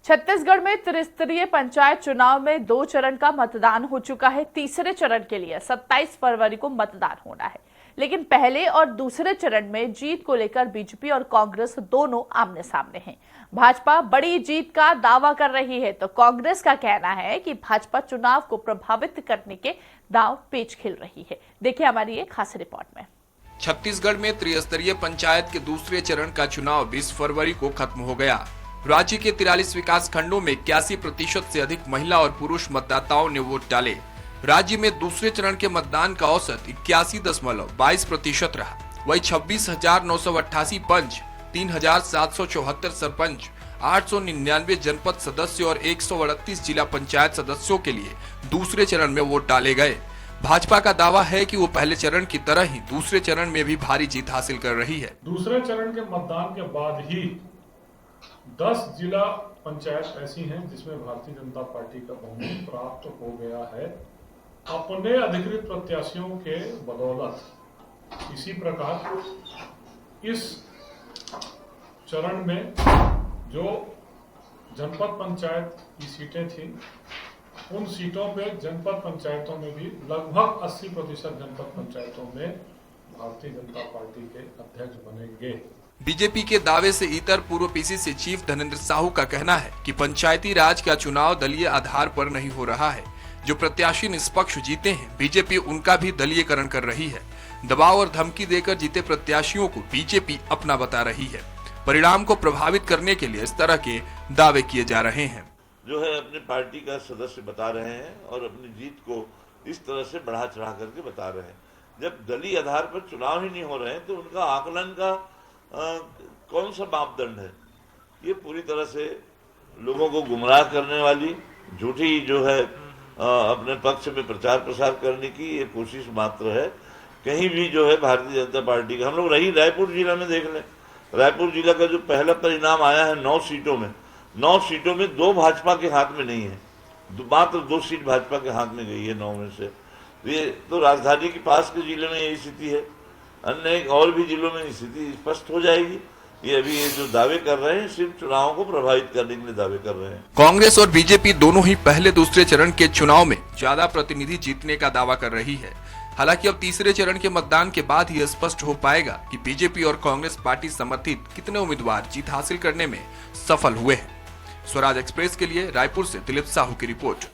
छत्तीसगढ़ में त्रिस्तरीय पंचायत चुनाव में 2 चरण का मतदान हो चुका है। तीसरे चरण के लिए 27 फरवरी को मतदान होना है, लेकिन पहले और दूसरे चरण में जीत को लेकर बीजेपी और कांग्रेस दोनों आमने सामने हैं। भाजपा बड़ी जीत का दावा कर रही है, तो कांग्रेस का कहना है कि भाजपा चुनाव को प्रभावित करने के दांव पेच खेल रही है। देखिए हमारी एक खास रिपोर्ट में। छत्तीसगढ़ में त्रिस्तरीय पंचायत के दूसरे चरण का चुनाव 20 फरवरी को खत्म हो गया। राज्य के 43 विकास खंडों में 81% से अधिक महिला और पुरुष मतदाताओं ने वोट डाले। राज्य में दूसरे चरण के मतदान का औसत 81.22% रहा। वही 26,988 पंच, 3,774 सरपंच, 899 जनपद सदस्य और 138 जिला पंचायत सदस्यों के लिए दूसरे चरण में वोट डाले गए। भाजपा का दावा है कि वो पहले चरण की तरह ही दूसरे चरण में भी भारी जीत हासिल कर रही है। दूसरे चरण के मतदान के बाद ही 10 जिला पंचायत ऐसी हैं जिसमें भारतीय जनता पार्टी का बहुमत प्राप्त हो गया है अपने अधिकृत प्रत्याशियों के बदौलत। इसी प्रकार इस चरण में जो जनपद पंचायत की सीटें थी, उन सीटों पे जनपद पंचायतों में भी लगभग 80% जनपद पंचायतों में भारतीय जनता पार्टी के अध्यक्ष बनेंगे। बीजेपी के दावे से इतर पूर्व पीसीसी चीफ धनेंद्र साहू का कहना है कि पंचायती राज का चुनाव दलीय आधार पर नहीं हो रहा है। जो प्रत्याशी निष्पक्ष जीते हैं, बीजेपी उनका भी दलीयकरण कर रही है। दबाव और धमकी देकर जीते प्रत्याशियों को बीजेपी अपना बता रही है। परिणाम को प्रभावित करने के लिए इस तरह के दावे किए जा रहे हैं। जो है अपने पार्टी का सदस्य बता रहे हैं और अपनी जीत को इस तरह से बढ़ा चढ़ा करके बता रहे हैं। जब दलीय आधार पर चुनाव ही नहीं हो रहे हैं तो उनका आकलन का कौन सा मापदंड है? ये पूरी तरह से लोगों को गुमराह करने वाली झूठी जो है अपने पक्ष में प्रचार प्रसार करने की ये कोशिश मात्र है। कहीं भी जो है भारतीय जनता पार्टी का, हम लोग रही रायपुर जिला में देख लें, रायपुर जिला का जो पहला परिणाम आया है 9 सीटों में, 9 सीटों में 2 भाजपा के हाथ में नहीं है, मात्र 2 सीट भाजपा के हाथ में गई है 9 में से। ये तो राजधानी के पास के जिले में यही स्थिति है, अन्य और भी जिलों में स्थिति स्पष्ट हो जाएगी। ये अभी ये जो दावे कर रहे हैं सिर्फ चुनावों को प्रभावित करने के लिए दावे कर रहे हैं। कांग्रेस और बीजेपी दोनों ही पहले दूसरे चरण के चुनाव में ज्यादा प्रतिनिधि जीतने का दावा कर रही है। हालांकि अब तीसरे चरण के मतदान के बाद ही स्पष्ट हो पाएगा कि बीजेपी और कांग्रेस पार्टी समर्थित कितने उम्मीदवार जीत हासिल करने में सफल हुए हैं। स्वराज एक्सप्रेस के लिए रायपुर से दिलीप साहू की रिपोर्ट।